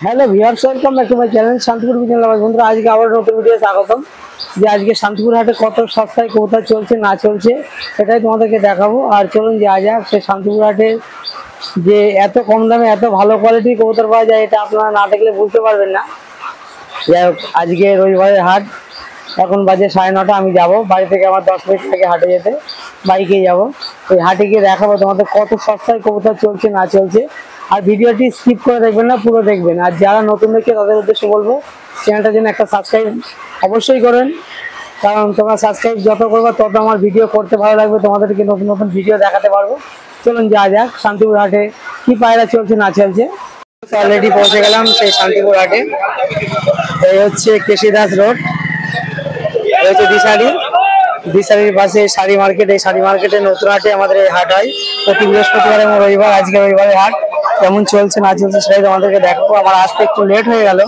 Hello viewers, welcome back to my channel Shantipur বিজ্ঞান লাভার। বন্ধুরা, আজকে আবার নতুন ভিডিও স্বাগতম। যে আজকে শান্তিপুর হাটে কত সস্তায় কবুতর চলছে না চলছে সেটাই তোমাদেরকে দেখাবো। আর চলুন যাওয়া যাক সে শান্তিপুর হাটে। যে এত কম দামে এত ভালো কোয়ালিটির কবুতর পাওয়া যায় এটা আপনারা না দেখলে বুঝতে পারবেন না। যাই হোক, আজকে রবিবারের হাট, এখন বাজে 9:30। আমি যাব বাড়ি থেকে, আমার 10 মিনিট থেকে হাটে যেতে, বাইকে যাব। ওই হাটে গিয়ে দেখাবো তোমাদের কত সস্তায় কবুতর চলছে না চলছে। আর ভিডিওটি স্কিপ করে দেখবেন না, পুরো দেখবেন। আর যারা নতুন দেখছে তাদের উদ্দেশ্যে বলবো চ্যানেলটার জন্য একটা সাবস্ক্রাইব অবশ্যই করেন, কারণ তোমরা সাবস্ক্রাইব যত করবে তত আমার ভিডিও করতে ভালো লাগবে, তোমাদেরকে নতুন নতুন ভিডিও দেখাতে পারবো। চলুন যাওয়া যাক শান্তিপুর হাটে কি পায়রা চলছে না চলছে। অলরেডি পৌঁছে গেলাম সেই শান্তিপুর হাটে। এই হচ্ছে কেশিদাস রোড, এই হচ্ছে দিশারির পাশে শাড়ি মার্কেট। এই শাড়ি মার্কেটে নতুন হাটে আমাদের এই হাট হয় প্রতি বৃহস্পতিবার এবং রবিবার। আজকে রবিবারের হাট কেমন চলছে না চলছে সেটাই তোমাদেরকে দেখাবো। আমার আসতে একটু লেট হয়ে গেল,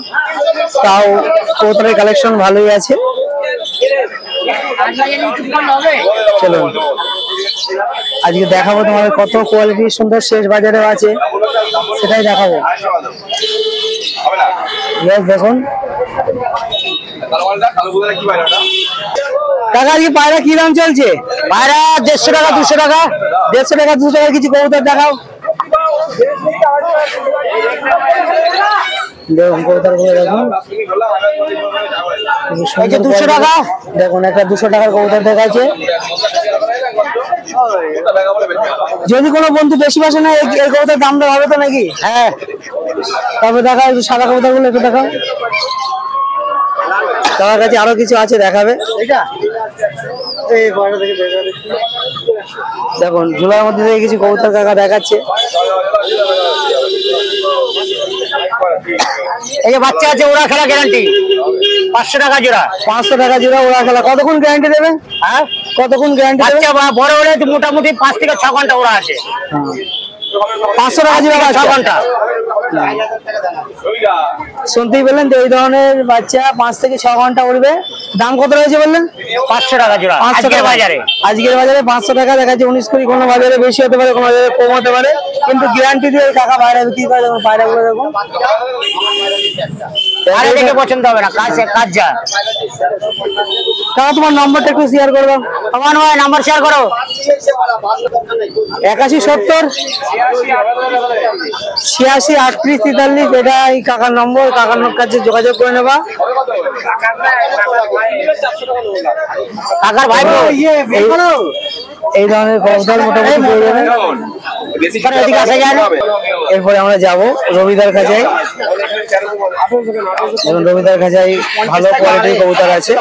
তাও কবুতরের কালেকশন ভালোই আছে। চলো আজকে দেখাবো তোমাদের কত কোয়ালিটি সুন্দর শেষ বাজারেও আছে, সেটাই দেখাবো। দেখুন টাকা আজকে পায়রা কি দাম চলছে? পায়রা 150 টাকা, 200 টাকা, 150 টাকা, 200 টাকা। কিছু কবুতর দেখাও। দেখুন কবুতর গুলো দেখুন, 200 টাকা। দেখুন একটা 200 টাকার কবুতর দেখাচ্ছে। যদি কোনো বন্ধু বেশি বাসে না এই কবুতর দামটা হবে তো নাকি? হ্যাঁ, তবে দেখাও একটু সাদা কবুতর গুলো একটু দেখাও। তোমার কাছে আরো কিছু আছে দেখাবে? দেখুন ঝোলার মধ্যে থেকে কিছু কবুতর কাকা দেখাচ্ছে। এই যে বাচ্চা আছে, ওরা খেলা গ্যারান্টি 500 টাকা জোড়া। 500 টাকা জোড়া ওরা খেলা। কতক্ষণ গ্যারান্টি দেবে? হ্যাঁ, কতক্ষণ গ্যারান্টি? বাচ্চা বড় হলে মোটামুটি 5 থেকে 6 ঘন্টা ওরা আছে। 500 টাকা জোড়া, 6 ঘন্টা। শুনতেই পেলেন তো, এই ধরনের বাচ্চা 5 থেকে 6 ঘন্টা উড়বে। দাম কত রয়েছে বললেন? 500 টাকা জোড়া আজকের বাজারে। আজকের বাজারে 500 টাকা দেখাচ্ছে। 19-20 কোনো বাজারে বেশি হতে পারে, কোনো বাজারে কম হতে পারে, কিন্তু গ্যারান্টি দিয়ে টাকা পায়রা বিক্রি করে। দেখুন পায়রাগুলো দেখুন, আরে দেখে পছন্দ হবে না, কাজ যা। তোমার নম্বরটা একটু শেয়ার করবো। আমার নাম্বার শেয়ার করো। 8170 86 38 43। এটা এই কাকার নম্বর, কাকার কাছে যোগাযোগ করে নেবা। কাকার ভাই এই ধরনের কবুতর মোটামুটি পেয়ে যাবেন। এরপরে আমরা যাব রবিদার খাঁচায়। এবং রবিদার খাঁচায় ভালো কোয়ালিটির কবুতর আছে।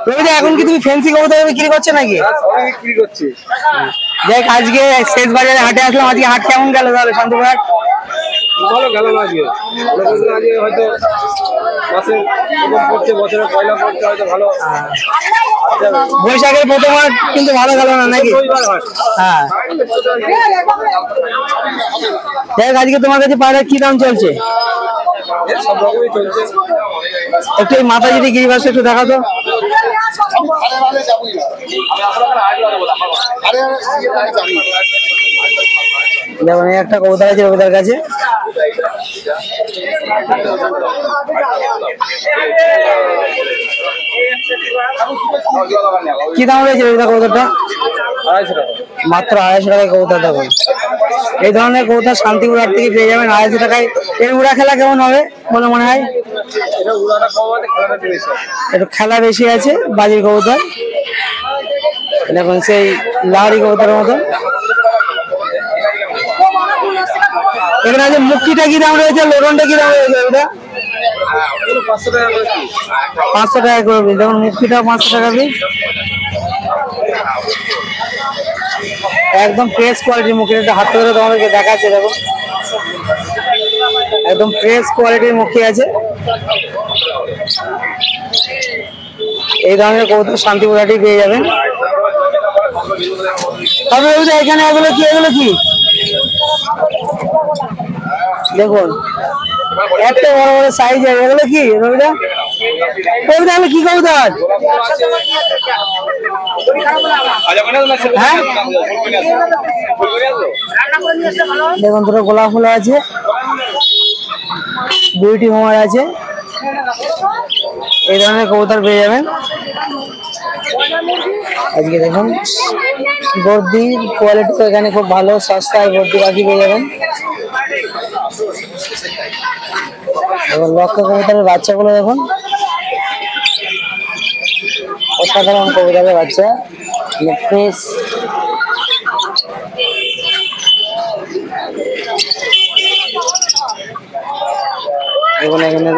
রবিদা এখন কি তুমি ফ্যান্সি কবুতর বিক্রি করছো নাকি? দেখ আজকে শেষ বাজারে হাটে আসলাম। আজকে হাট কেমন গেল তাহলে শান্তিপুর হাট? ভালো গেল না আজকে। আজকে হয়তো বছরের পয়লা পড়ছে, হয়তো ভালো। বৈশাখের প্রথম হাট কিন্তু ভালো গেল না নাকি? হ্যাঁ, দেখ আজকে তোমার কাছে পায়রা কি দাম চলছে? সব রকমই চলছে। একটু এই মাথা যদি গিরিবাস একটু দেখা তো। যেমন একটা কবুতর আছে রবিদার কাছে। কি দাম রয়েছে রবিদা কবুতরটা? 250 টাকা মাত্র। 250 টাকায় কবুতর। দেখুন এই ধরনের কবুতর শান্তিপুর হাট থেকে পেয়ে যাবেন 250 টাকায়। এর উড়া খেলা কেমন হবে বলে মনে হয়? এটা উড়াটা কম আছে, খেলাটা বেশি। একটু খেলা বেশি আছে। বাজির কবুতর দেখুন, সেই লাহড়ি কবুতরের মতন। এখানে আছে মুক্তিটা কি দাম রয়েছে? লোরনটা কি দাম রয়েছে? ওটা 500 টাকা করে। 500 টাকা করে পিস। দেখুন মুক্তিটা 500 টাকা পিস। একদম ফ্রেশ কোয়ালিটির মুখি। হাত ধরে তোমাদেরকে দেখাচ্ছে। দেখুন একদম ফ্রেশ কোয়ালিটির মুখি আছে। এই ধরনের কবুতর শান্তিপুর হাটে পেয়ে যাবেন। তবে এখানে এগুলো কি দেখুন এত বড় বড় সাইজ। এগুলো কি রবিদা? কি কবুতর? হ্যাঁ দেখুন দুটো গোলাপ ফুল আছে, বিউটি হোমার আছে, এই ধরনের কবুতর পেয়ে যাবেন। আজকে দেখুন বর্দির কোয়ালিটি তো এখানে খুব ভালো, সস্তায় বর্দি পাখি পেয়ে যাবেন। এবং লক্ষ্য কবুতরের বাচ্চাগুলো দেখুন, অসাধারণ কবুতরের বাচ্চা, ফ্রেশ। এবং এখানে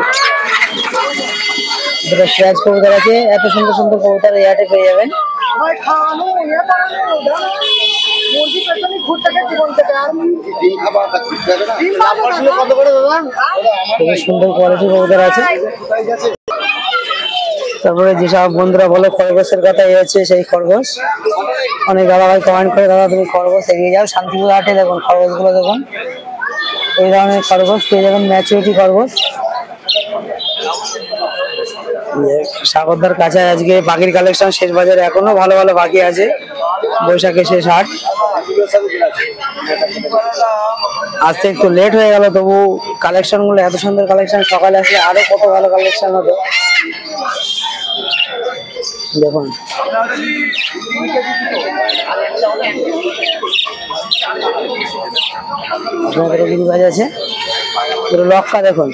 দুটো সিরাজ কবুতর আছে, এত সুন্দর সুন্দর কবুতর এই হাটে পেয়ে যাবেন। খুবই সুন্দর কোয়ালিটির কবুতর আছে। তারপরে যেসব বন্ধুরা বলে খরগোশের কথা, এই হচ্ছে সেই খরগোশ। অনেক দাদা ভাই কমেন্ট করে, দাদা তুমি খরগোশ এগিয়ে যাও। শান্তিপুর হাটে দেখুন খরগোশ গুলো দেখুন, এই ধরনের খরগোশ পেয়ে যাবেন, ম্যাচুরিটি খরগোশ। সাগরদার কাছে আজকে পাখির কালেকশন শেষ বাজারে, এখনো ভালো ভালো পাখি আছে, বৈশাখে শেষ হাট। আসতে একটু লেট হয়ে গেল, তবু কালেকশন গুলো এত সুন্দর কালেকশন, সকালে আসলে আরো কত ভালো কালেকশন হতো। দেখুন আপনাদের গিরিবাজ আছে, লক্কা দেখুন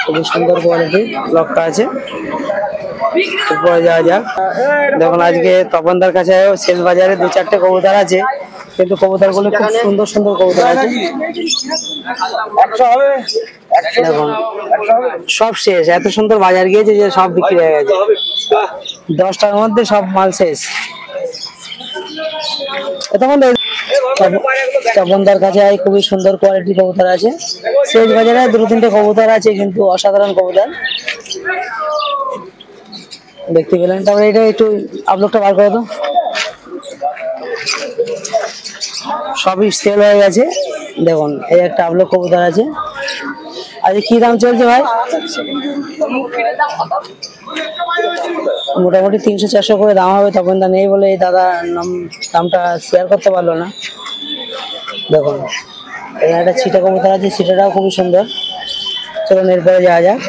খুবই সুন্দর কোয়ালিটি লক্কা আছে। এরপরে যাওয়া যাক, দেখুন আজকে তপনদার কাছে সেল বাজারে দু চারটে কবুতর আছে, কিন্তু কবুতর গুলো খুব সুন্দর সুন্দর কবুতর আছে। দেখুন সব শেষ, এত সুন্দর বাজার গিয়েছে যে সব বিক্রি হয়ে গেছে, 10টার মধ্যে সব মাল শেষ। তপনদার কাছে খুবই সুন্দর কোয়ালিটি কবুতর আছে, শেষ বাজারে দুটো তিনটে কবুতর আছে, কিন্তু অসাধারণ কবুতর দেখতে পেলেন। তারপরে এটা একটু আপলোডটা বার করে দাও, সবই সেল হয়ে গেছে। দেখুন এই একটা আপলোড কবুতর আছে, আজকে কি দাম চলছে ভাই? মোটামুটি 300-400 করে দাম হবে, তপনদা নেই বলে এই দাদা দামটা শেয়ার করতে পারলো না। দেখুন এখানে একটা ছিটা কবুতর আছে, ছিটাটাও খুবই সুন্দর। চলুন এরপরে যাওয়া যাক।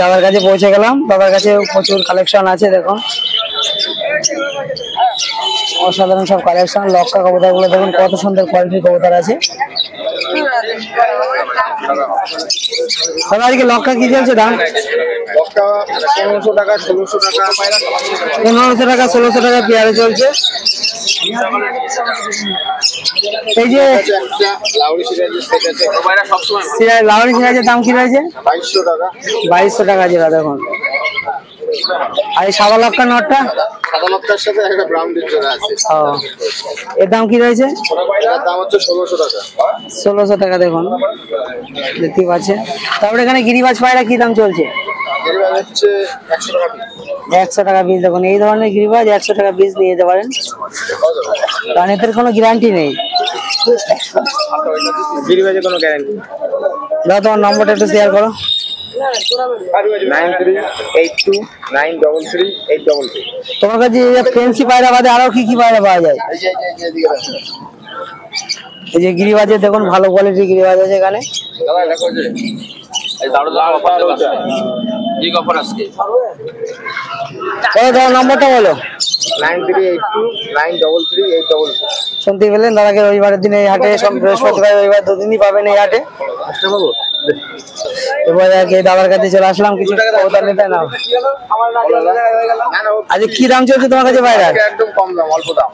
দাদার কাছে পৌঁছে গেলাম, দাদার কাছে প্রচুর কালেকশন আছে। দেখুন অসাধারণ সব কালেকশন, লক্কা কবুতর গুলো দেখুন কত সুন্দর কোয়ালিটির কবুতর আছে। আজকে লক্কা কি চলছে দাম? 1500 টাকা, 1600 টাকা, 1500 টাকা, 1600 টাকা পেয়ারে চলছে। এই যে লাউড়ি সিরাজের সেট আছে, ওবাইরা সব সময় লাউড়ি সিরাজের দাম কি রয়েছে? 2200 টাকা, 2200 টাকা যেটা দেখুন। আর এই সাদা লক্কা নটটা, সাদা লক্কার সাথে একটা ব্রাউন ডিজাইন আছে, এর দাম কি রয়েছে? এটার দাম হচ্ছে 1600 টাকা। 1600 টাকা দেখুন, দেখতে পাচ্ছেন। তারপরে এখানে গিরিবাজ পায়রা কি দাম চলছে? গিরিবাজ হচ্ছে 100 টাকা পিস। 100 টাকা পিস। দেখুন এই ধরনের গিরিবাজ 100 টাকা পিস নিয়ে যেতে পারেন, কারণ এদের কোনো গ্যারান্টি নেই। গিরিবাজের কোনো গ্যারান্টি নেই। দাদা তোমার নম্বরটা একটু শেয়ার করো। 9382933333। তোমার কাছে ফেন্সি পায়রা বাদে আরো কি কি পায়রা পাওয়া যায়? এই যে গিরিবাজের দেখুন ভালো কোয়ালিটির গিরিবাজ আছে এখানে। দাদা এটা কইছে এই দারুদার অফার আছে, ঠিক অফার আজকে। দাদা নম্বরটা বলো। 9382933333। শুনতে পেলেন, দাদাকে রবিবারের দিনে এই হাটে, সব বৃহস্পতিবার রবিবার দুদিনই পাবেন এই হাটে। এবার দাদার কাছে চলে আসলাম, কিছু কবুতর নিতে না। আজকে কি দাম চলছে তোমার কাছে পায়রা? একদম কম দাম, অল্প দাম।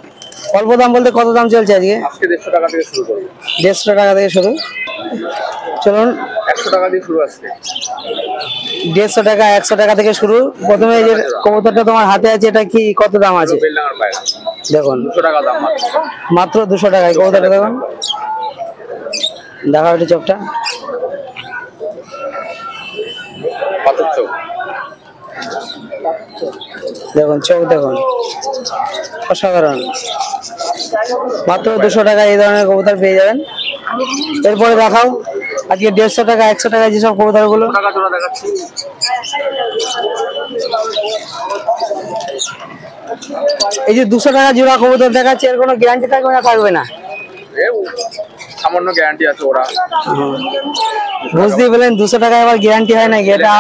অল্প দাম বলতে কত দাম চলছে আজকে? আজকে 150 টাকা থেকে শুরু করব। 150 টাকা থেকে শুরু। চলুন 100 টাকা দিয়ে শুরু আজকে। 150 টাকা, 100 টাকা থেকে শুরু। প্রথমে এই যে কবুতরটা তোমার হাতে আছে, এটা কি কত দাম আছে? বেলডাঙ্গার পায়রা দেখুন 200 টাকা দাম মাত্র 200 টাকায় কবুতরটা দেখুন। দেখা একটু চোখটা, কত চোখ দেখুন, চোখ দেখুন অসাধারণ। মাত্র 200 টাকা এই ধরনের কবুতর পেয়ে যাবেন। এরপরে দেখাও। আজকে 150 টাকা 100 টাকা যেসব কবুতর গুলো টাকা জোড়া দেখাচ্ছি। এই যে 200 টাকা জোড়া কবুতর দেখাচ্ছে, এর কোনো গ্যারান্টি থাকবে না থাকবে না? সামান্য গ্যারান্টি আছে ওরা। বুঝতেই পেলেন 200 টাকা আবার গ্যারান্টি হয় না, এটা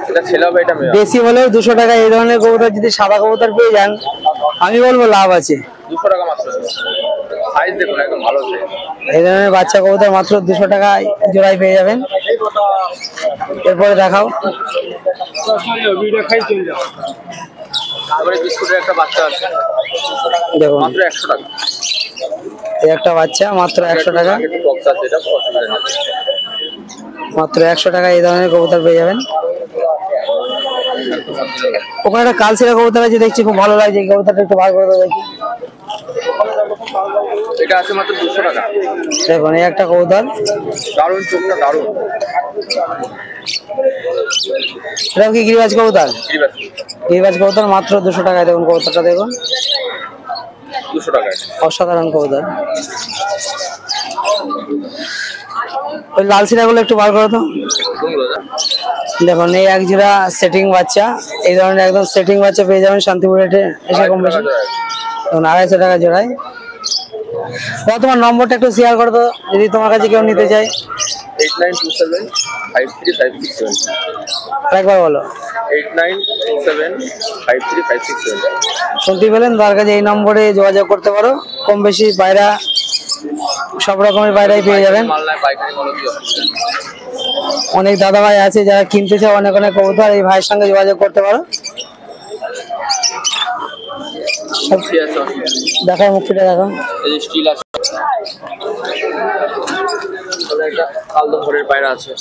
এটা ছেলে হবে এটা মেয়ে। বেশি হলেও 200 টাকা। এই ধরনের কবুতর যদি সাদা কবুতর পেয়ে যান আমি বলবো লাভ আছে। 200 টাকা মাত্র। সাইজ দেখুন একদম ভালো সাইজ। এই ধরনের বাচ্চা কবুতর মাত্র 200 টাকায় জোড়ায় পেয়ে যাবেন। এরপরে দেখাও। তারপরে বিস্কুটের একটা বাচ্চা আছে, দেখুন মাত্র 100 টাকা। এই একটা বাচ্চা মাত্র 100 টাকা, একটু বক্স আছে, এটা অসুবিধা নেই। মাত্র 100 টাকা এই ধরনের কবুতর পেয়ে যাবেন। ওখানে একটা কালসিরা কবুতর আছে দেখছি, খুব ভালো লাগছে। এই কবুতরটা একটু বার করে দাও দেখি। এটা আছে মাত্র 200 টাকা। দেখুন এই একটা কবুতর, দারুণ চোখটা দারুণ। এটা কি গিরিবাজ কবুতর? ঠিক আছে, গিরিবাজ কবুতর মাত্র 200 টাকায়। দেখুন কবুতরটা দেখুন, 200 টাকায় অসাধারণ কবুতর। ওই লাল সিরাগুলো একটু বার করো তো। দেখুন এই এক জোড়া সেটিং বাচ্চা, এই ধরনের একদম সেটিং বাচ্চা পেয়ে যাবেন শান্তিপুর রেটে এসে কম বেশি। দেখুন 250 টাকা জোড়ায়। তোমার নম্বরটা একটু শেয়ার করো তো, যদি তোমার কাছে কেউ নিতে চায়। 8927535677। একবার বলো। 8927535677। শুনতে পেলেন, তার কাছে এই নম্বরে যোগাযোগ করতে পারো। কম বেশি পায়রা সব রকমের পায়রাই পেয়ে যাবেন। মালনায় পাইকারি মূল্য কি আছে? অনেক দাদা ভাই আছে যারা কিনতে চায় অনেক অনেক কবুতর, এই ভাইয়ের সঙ্গে যোগাযোগ করতে পারো। ঠিক আছে, দেখাও মুক্তিটা দেখাও। এই যে স্টিল আছে, একটা কালদম ঘরের পায়রা আছে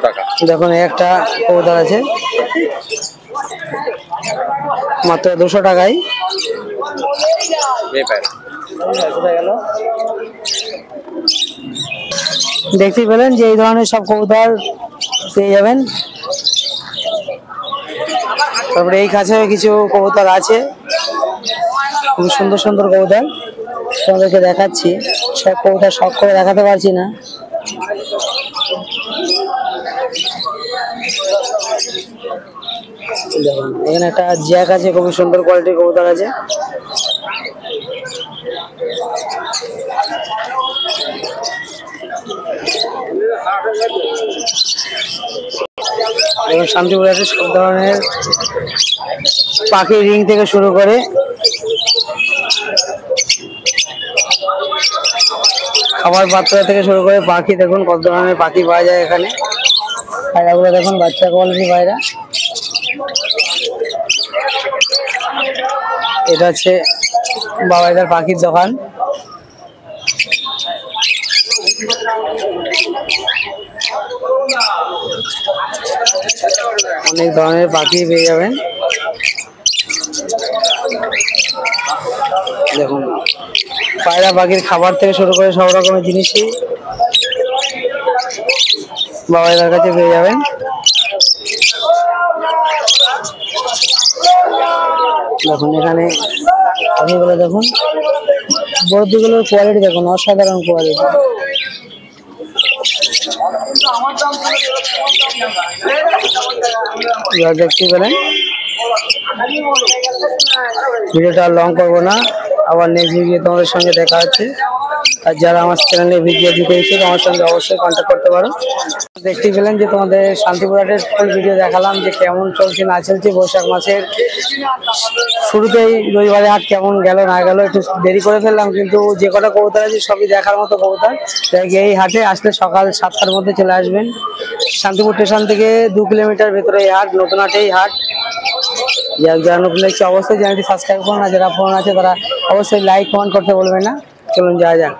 টাকা। দেখুন এই একটা কবুতর আছে মাত্র 200 টাকায়। মেয়ে পায়রা। দেখতেই পেলেন যে এই ধরনের সব কবুতর পেয়ে যাবেন। তারপরে এই কাছেও কিছু কবুতর আছে, খুব সুন্দর সুন্দর কবুতর তোমাদেরকে দেখাচ্ছি। সব কবুতর শখ করে দেখাতে পারছি না। দেখুন এখানে একটা জ্যাক আছে, খুবই সুন্দর কোয়ালিটির কবুতর আছে। এবং শান্তিপুর আছে সব ধরনের পাখির রিং থেকে শুরু করে খাবার পাত্র থেকে শুরু করে পাখি, দেখুন কত ধরনের পাখি পাওয়া যায় এখানে। পায়রাগুলো দেখুন বাচ্চা কোয়ালিটি পায়রা। এটা হচ্ছে বাবাইদার পাখির দোকান। অনেক ধরনের পাখি পেয়ে যাবেন। দেখুন পায়রা পাখির খাবার থেকে শুরু করে সব রকমের জিনিসই বাবাইদার কাছে পেয়ে যাবেন। দেখুন এখানে পাখিগুলো দেখুন, বর্দিগুলোর কোয়ালিটি দেখুন, অসাধারণ কোয়ালিটি। দেখতে পেলেন, ভিডিওটা লং করবো না, আবার নেক্সট ভিডিও তোমাদের সঙ্গে দেখা হচ্ছে। আর যারা আমার চ্যানেলে ভিডিও দিতে ইচ্ছুক আমার সঙ্গে অবশ্যই কন্ট্যাক্ট করতে পারো। দেখতে পেলেন যে তোমাদের শান্তিপুর হাটের ফুল ভিডিও দেখালাম যে কেমন চলছে না চলছে। বৈশাখ মাসের শুরুতেই রবিবারে হাট কেমন গেল না গেল একটু দেরি করে ফেললাম, কিন্তু যে কটা কবুতর আছে সবই দেখার মতো কবুতর। এই হাটে আসলে সকাল 7টার মধ্যে চলে আসবেন। শান্তিপুর স্টেশন থেকে 2 কিলোমিটার ভেতরে এই হাট, নতুন হাটে এই হাট। যারা নতুন দেখছে অবশ্যই চ্যানেলটি সাবস্ক্রাইব করুন, আর যারা পুরনো আছে তারা অবশ্যই লাইক কমেন্ট করতে বলবেন না। চলুন যাওয়া যাক।